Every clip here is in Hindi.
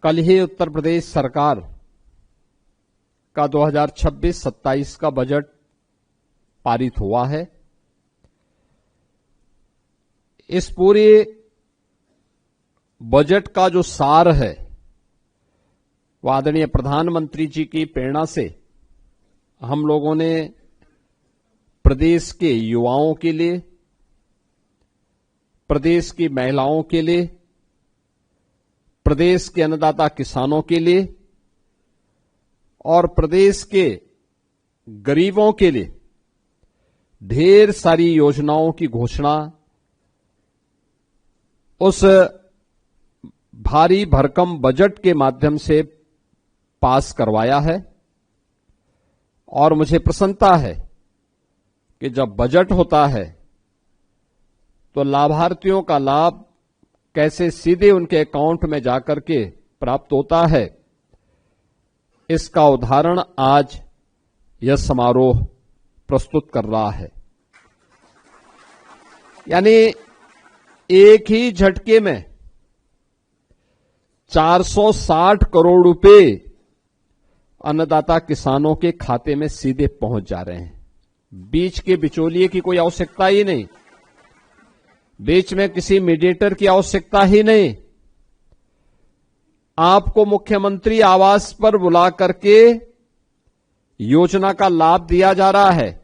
कल ही उत्तर प्रदेश सरकार का 2026-27 का बजट पारित हुआ है। इस पूरे बजट का जो सार है वह आदरणीय प्रधानमंत्री जी की प्रेरणा से हम लोगों ने प्रदेश के युवाओं के लिए, प्रदेश की महिलाओं के लिए, प्रदेश के अन्नदाता किसानों के लिए और प्रदेश के गरीबों के लिए ढेर सारी योजनाओं की घोषणा उस भारी भरकम बजट के माध्यम से पास करवाया है। और मुझे प्रसन्नता है कि जब बजट होता है तो लाभार्थियों का लाभ कैसे सीधे उनके अकाउंट में जाकर के प्राप्त होता है, इसका उदाहरण आज यह समारोह प्रस्तुत कर रहा है। यानी एक ही झटके में 460 करोड़ रुपए अन्नदाता किसानों के खाते में सीधे पहुंच जा रहे हैं। बीच के बिचौलिए की कोई आवश्यकता ही नहीं, बीच में किसी मीडिएटर की आवश्यकता ही नहीं। आपको मुख्यमंत्री आवास पर बुला करके योजना का लाभ दिया जा रहा है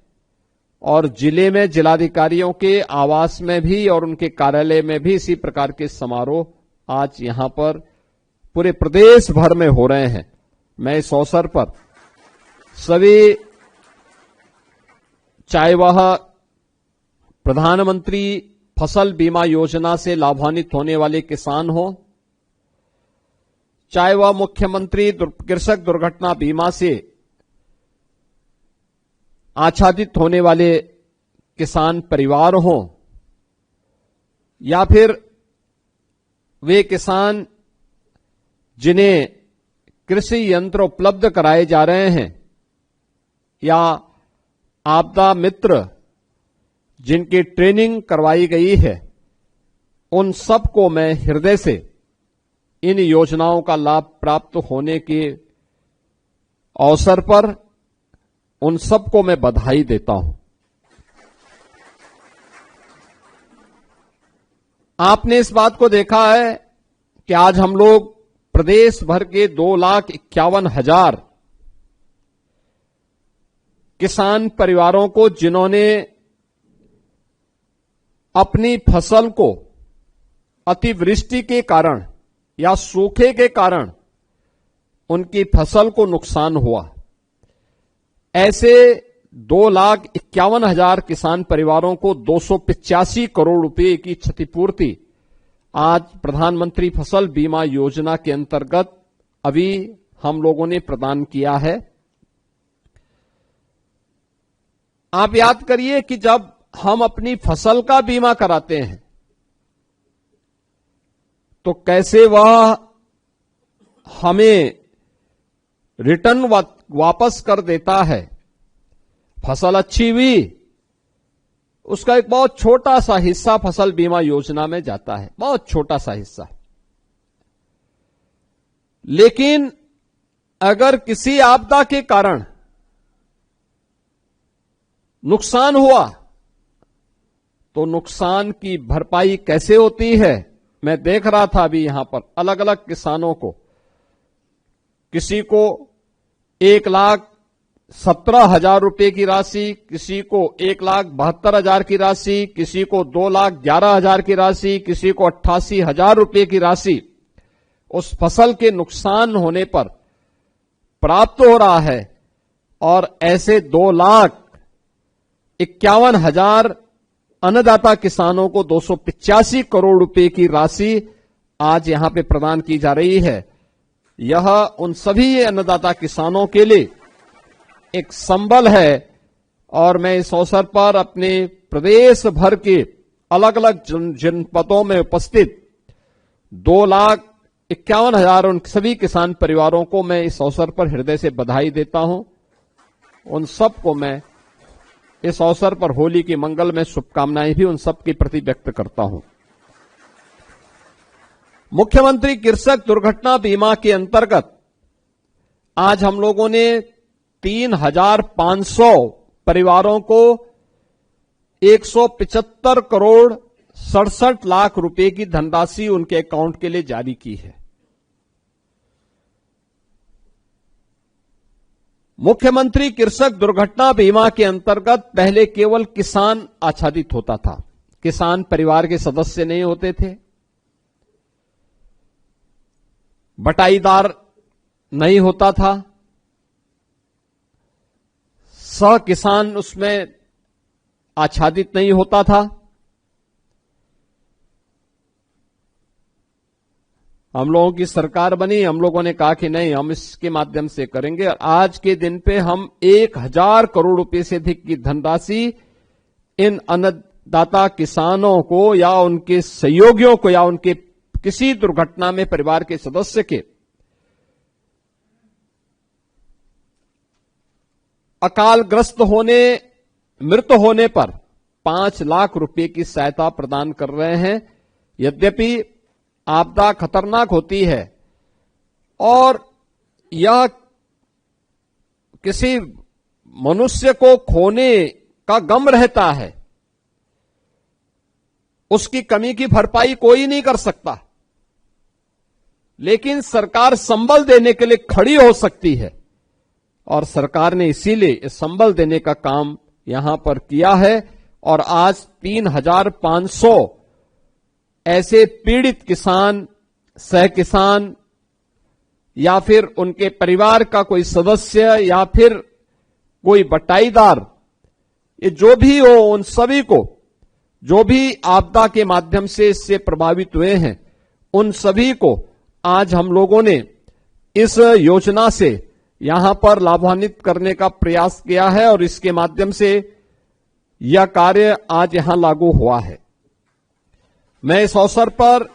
और जिले में जिलाधिकारियों के आवास में भी और उनके कार्यालय में भी इसी प्रकार के समारोह आज यहां पर पूरे प्रदेश भर में हो रहे हैं। मैं इस अवसर पर सभी, चाहे वह प्रधानमंत्री फसल बीमा योजना से लाभान्वित होने वाले किसान हो, चाहे वह मुख्यमंत्री कृषक दुर्घटना बीमा से आच्छादित होने वाले किसान परिवार हो, या फिर वे किसान जिन्हें कृषि यंत्र उपलब्ध कराए जा रहे हैं, या आपदा मित्र जिनकी ट्रेनिंग करवाई गई है, उन सबको मैं हृदय से इन योजनाओं का लाभ प्राप्त होने के अवसर पर उन सबको मैं बधाई देता हूं। आपने इस बात को देखा है कि आज हम लोग प्रदेश भर के 2,51,000 किसान परिवारों को, जिन्होंने अपनी फसल को अतिवृष्टि के कारण या सूखे के कारण उनकी फसल को नुकसान हुआ, ऐसे 2,51,000 किसान परिवारों को 285 करोड़ रुपए की क्षतिपूर्ति आज प्रधानमंत्री फसल बीमा योजना के अंतर्गत अभी हम लोगों ने प्रदान किया है। आप याद करिए कि जब हम अपनी फसल का बीमा कराते हैं तो कैसे वह हमें रिटर्न वापस कर देता है। फसल अच्छी हुई, उसका एक बहुत छोटा सा हिस्सा फसल बीमा योजना में जाता है, बहुत छोटा सा हिस्सा। लेकिन अगर किसी आपदा के कारण नुकसान हुआ तो नुकसान की भरपाई कैसे होती है। मैं देख रहा था अभी यहां पर अलग अलग किसानों को, किसी को 1,17,000 रुपए की राशि, किसी को 1,72,000 की राशि, किसी को 2,11,000 की राशि, किसी को 88,000 रुपए की राशि उस फसल के नुकसान होने पर प्राप्त हो रहा है। और ऐसे 2,51,000 अन्नदाता किसानों को 285 करोड़ रुपए की राशि आज यहां पे प्रदान की जा रही है। यह उन सभी अन्नदाता किसानों के लिए एक संबल है। और मैं इस अवसर पर अपने प्रदेश भर के अलग अलग जनपदों में उपस्थित 2,51,000 उन सभी किसान परिवारों को मैं इस अवसर पर हृदय से बधाई देता हूं। उन सबको मैं इस अवसर पर होली की मंगल में शुभकामनाएं भी उन सब के प्रति व्यक्त करता हूं। मुख्यमंत्री कृषक दुर्घटना बीमा के अंतर्गत आज हम लोगों ने 3,500 परिवारों को 175 करोड़ 67 लाख रुपए की धनराशि उनके अकाउंट के लिए जारी की है। मुख्यमंत्री कृषक दुर्घटना बीमा के अंतर्गत पहले केवल किसान आच्छादित होता था, किसान परिवार के सदस्य नहीं होते थे, बटाईदार नहीं होता था, सह किसान उसमें आच्छादित नहीं होता था। हम लोगों की सरकार बनी, हम लोगों ने कहा कि नहीं, हम इसके माध्यम से करेंगे। आज के दिन पे हम 1,000 करोड़ रुपए से अधिक की धनराशि इन अन्नदाता किसानों को या उनके सहयोगियों को या उनके किसी दुर्घटना में परिवार के सदस्य के अकालग्रस्त होने, मृत होने पर 5 लाख रुपए की सहायता प्रदान कर रहे हैं। यद्यपि आपदा खतरनाक होती है और यह किसी मनुष्य को खोने का गम रहता है, उसकी कमी की भरपाई कोई नहीं कर सकता, लेकिन सरकार संबल देने के लिए खड़ी हो सकती है और सरकार ने इसीलिए संबल देने का काम यहां पर किया है। और आज 3,500 ऐसे पीड़ित किसान, सह किसान या फिर उनके परिवार का कोई सदस्य या फिर कोई बटाईदार, ये जो भी हो, उन सभी को जो भी आपदा के माध्यम से इससे प्रभावित हुए हैं, उन सभी को आज हम लोगों ने इस योजना से यहां पर लाभान्वित करने का प्रयास किया है और इसके माध्यम से यह कार्य आज यहां लागू हुआ है। मैं इस अवसर पर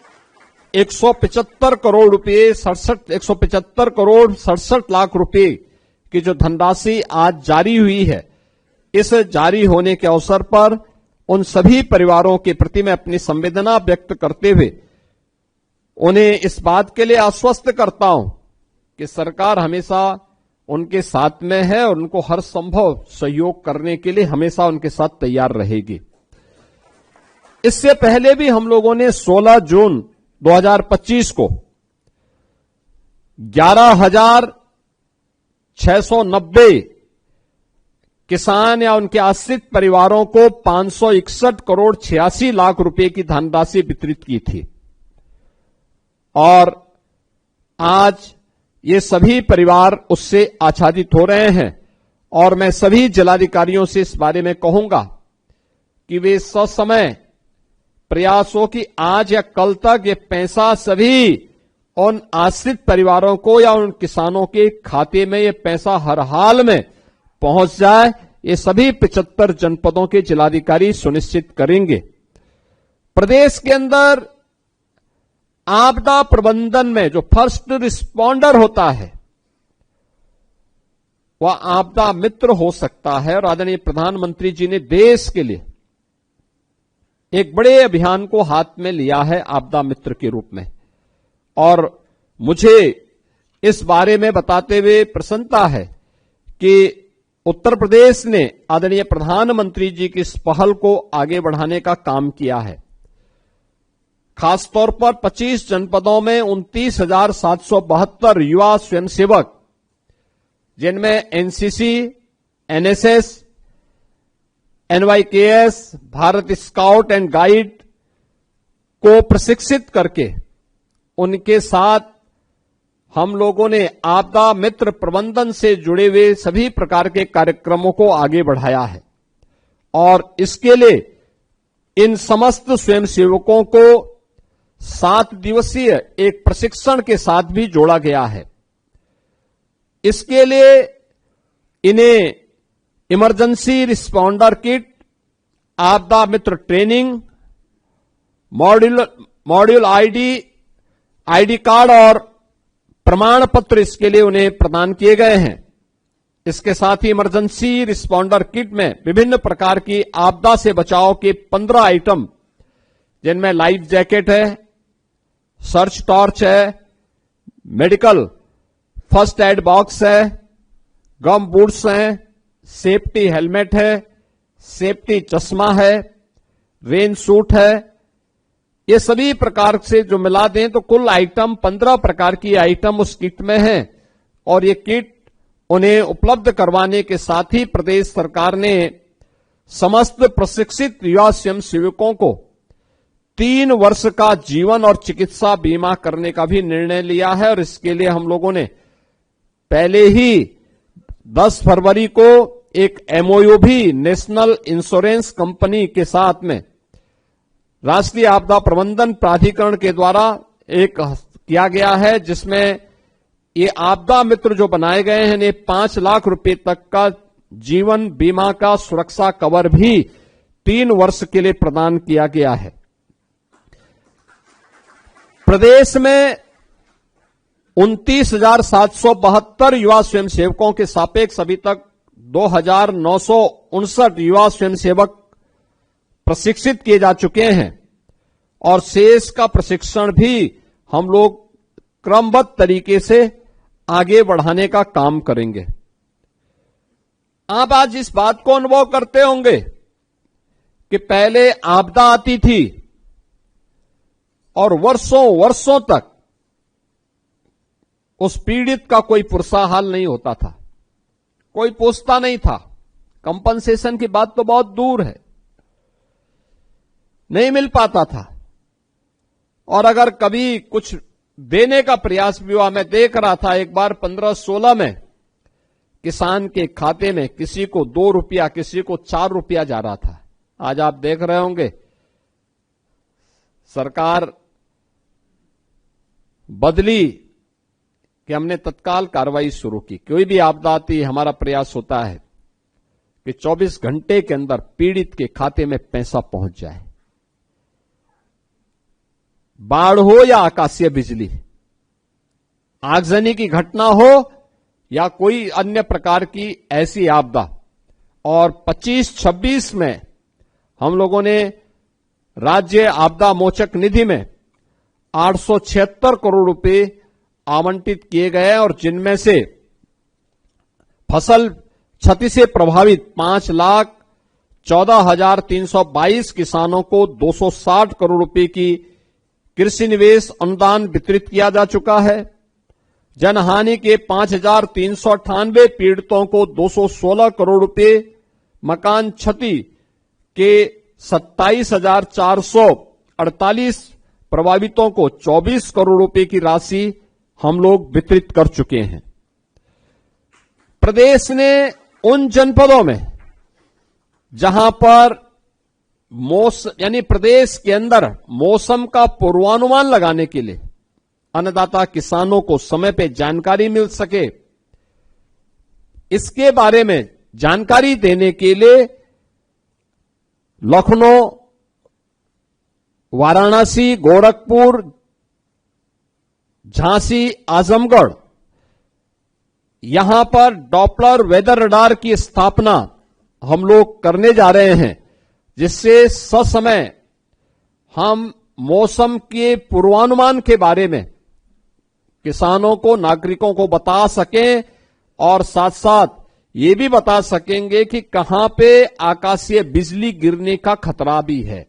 175 करोड़ रुपए 175 करोड़ 67 लाख रुपए की जो धनराशि आज जारी हुई है, इस जारी होने के अवसर पर उन सभी परिवारों के प्रति मैं अपनी संवेदना व्यक्त करते हुए उन्हें इस बात के लिए आश्वस्त करता हूं कि सरकार हमेशा उनके साथ में है और उनको हर संभव सहयोग करने के लिए हमेशा उनके साथ तैयार रहेगी। इससे पहले भी हम लोगों ने 16 जून 2025 को 11,690 किसान या उनके आश्रित परिवारों को 561 करोड़ 86 लाख रुपए की धनराशि वितरित की थी और आज ये सभी परिवार उससे आच्छादित हो रहे हैं। और मैं सभी जिलाधिकारियों से इस बारे में कहूंगा कि वे ससमय प्रयास हो कि आज या कल तक ये पैसा सभी उन आश्रित परिवारों को या उन किसानों के खाते में ये पैसा हर हाल में पहुंच जाए। ये सभी 75 जनपदों के जिलाधिकारी सुनिश्चित करेंगे। प्रदेश के अंदर आपदा प्रबंधन में जो फर्स्ट रिस्पॉन्डर होता है वह आपदा मित्र हो सकता है और आदरणीय प्रधानमंत्री जी ने देश के लिए एक बड़े अभियान को हाथ में लिया है आपदा मित्र के रूप में। और मुझे इस बारे में बताते हुए प्रसन्नता है कि उत्तर प्रदेश ने आदरणीय प्रधानमंत्री जी की इस पहल को आगे बढ़ाने का काम किया है। खासतौर पर 25 जनपदों में 29,772 युवा स्वयंसेवक, जिनमें NCC, NSS, NYKS, Bharat scout and guide को प्रशिक्षित करके उनके साथ हम लोगों ने आपदा मित्र प्रबंधन से जुड़े हुए सभी प्रकार के कार्यक्रमों को आगे बढ़ाया है। और इसके लिए इन समस्त स्वयंसेवकों को 7 दिवसीय एक प्रशिक्षण के साथ भी जोड़ा गया है। इसके लिए इन्हें इमरजेंसी रिस्पॉन्डर किट, आपदा मित्र ट्रेनिंग, मॉड्यूल आईडी कार्ड और प्रमाण पत्र इसके लिए उन्हें प्रदान किए गए हैं। इसके साथ ही इमरजेंसी रिस्पॉन्डर किट में विभिन्न प्रकार की आपदा से बचाव के 15 आइटम, जिनमें लाइफ जैकेट है, सर्च टॉर्च है, मेडिकल फर्स्ट एड बॉक्स है, गम बूट्स हैं, सेफ्टी हेलमेट है, सेफ्टी चश्मा है, रेन सूट है। ये सभी प्रकार से जो मिला दें तो कुल आइटम 15 प्रकार की आइटम उस किट में है। और ये किट उन्हें उपलब्ध करवाने के साथ ही प्रदेश सरकार ने समस्त प्रशिक्षित युवा स्वयंसेवकों को 3 वर्ष का जीवन और चिकित्सा बीमा करने का भी निर्णय लिया है। और इसके लिए हम लोगों ने पहले ही 10 फरवरी को एक एमओयू भी नेशनल इंश्योरेंस कंपनी के साथ में राष्ट्रीय आपदा प्रबंधन प्राधिकरण के द्वारा एक किया गया है, जिसमें ये आपदा मित्र जो बनाए गए हैं इन्हें 5 लाख रुपए तक का जीवन बीमा का सुरक्षा कवर भी 3 वर्ष के लिए प्रदान किया गया है। प्रदेश में 29,772 युवा स्वयंसेवकों के सापेक्ष अभी तक 2,959 युवा स्वयंसेवक प्रशिक्षित किए जा चुके हैं और शेष का प्रशिक्षण भी हम लोग क्रमबद्ध तरीके से आगे बढ़ाने का काम करेंगे। आप आज इस बात को अनुभव करते होंगे कि पहले आपदा आती थी और वर्षों वर्षों तक उस पीड़ित का कोई पुरसा हाल नहीं होता था, कोई पूछता नहीं था। कंपनसेशन की बात तो बहुत दूर है, नहीं मिल पाता था। और अगर कभी कुछ देने का प्रयास भी हुआ, मैं देख रहा था एक बार 15-16 में किसान के खाते में किसी को 2 रुपया, किसी को 4 रुपया जा रहा था। आज आप देख रहे होंगे सरकार बदली कि हमने तत्काल कार्रवाई शुरू की। कोई भी आपदा आती है, हमारा प्रयास होता है कि 24 घंटे के अंदर पीड़ित के खाते में पैसा पहुंच जाए। बाढ़ हो या आकाशीय बिजली, आगजनी की घटना हो या कोई अन्य प्रकार की ऐसी आपदा। और 25-26 में हम लोगों ने राज्य आपदा मोचक निधि में 876 करोड़ रुपए आवंटित किए गए और जिनमें से फसल क्षति से प्रभावित 5,14,322 किसानों को 260 करोड़ रुपए की कृषि निवेश अनुदान वितरित किया जा चुका है। जनहानि के 5,398 पीड़ितों को 216 करोड़ रुपए, मकान क्षति के 27,448 प्रभावितों को 24 करोड़ रुपए की राशि हम लोग वितरित कर चुके हैं। प्रदेश ने उन जनपदों में जहां पर यानी प्रदेश के अंदर मौसम का पूर्वानुमान लगाने के लिए अन्नदाता किसानों को समय पे जानकारी मिल सके, इसके बारे में जानकारी देने के लिए लखनऊ, वाराणसी, गोरखपुर, झांसी, आजमगढ़, यहां पर डॉपलर वेदर रडार की स्थापना हम लोग करने जा रहे हैं, जिससे ससमय हम मौसम के पूर्वानुमान के बारे में किसानों को, नागरिकों को बता सकें और साथ साथ ये भी बता सकेंगे कि कहां पे आकाशीय बिजली गिरने का खतरा भी है,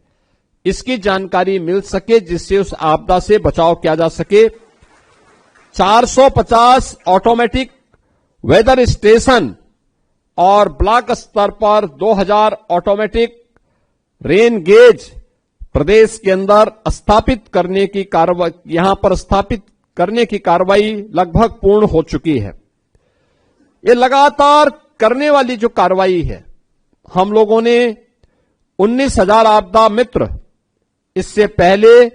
इसकी जानकारी मिल सके, जिससे उस आपदा से बचाव किया जा सके। 450 ऑटोमेटिक वेदर स्टेशन और ब्लॉक स्तर पर 2000 ऑटोमेटिक रेन गेज प्रदेश के अंदर स्थापित करने की कार्रवाई, यहां पर स्थापित करने की कार्रवाई लगभग पूर्ण हो चुकी है। ये लगातार करने वाली जो कार्रवाई है, हम लोगों ने 19,000 आपदा मित्र इससे पहले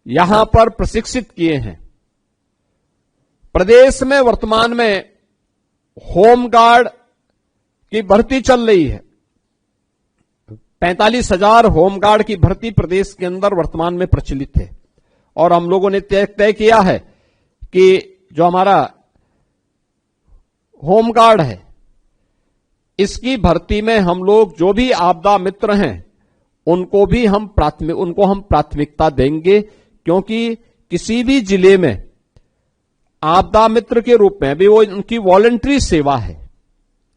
यहां पर प्रशिक्षित किए हैं। प्रदेश में वर्तमान में होमगार्ड की भर्ती चल रही है। 45,000 होमगार्ड की भर्ती प्रदेश के अंदर वर्तमान में प्रचलित है और हम लोगों ने तय किया है कि जो हमारा होमगार्ड है, इसकी भर्ती में हम लोग जो भी आपदा मित्र हैं उनको हम प्राथमिकता देंगे, क्योंकि किसी भी जिले में आपदा मित्र के रूप में, अभी वो उनकी वॉलंटरी सेवा है,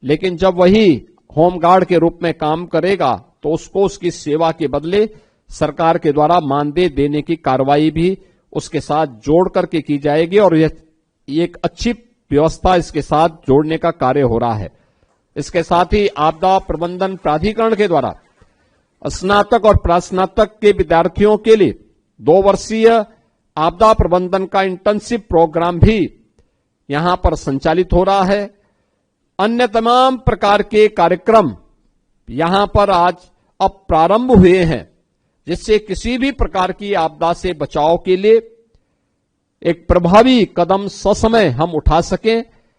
लेकिन जब वही होमगार्ड के रूप में काम करेगा तो उसको उसकी सेवा के बदले सरकार के द्वारा मानदेय देने की कार्रवाई भी उसके साथ जोड़ करके की जाएगी और ये एक अच्छी व्यवस्था इसके साथ जोड़ने का कार्य हो रहा है। इसके साथ ही आपदा प्रबंधन प्राधिकरण के द्वारा स्नातक और प्रास्नातक के विद्यार्थियों के लिए 2 वर्षीय आपदा प्रबंधन का इंटर्नशिप प्रोग्राम भी यहां पर संचालित हो रहा है। अन्य तमाम प्रकार के कार्यक्रम यहां पर आज अब प्रारंभ हुए हैं, जिससे किसी भी प्रकार की आपदा से बचाव के लिए एक प्रभावी कदम ससमय हम उठा सकें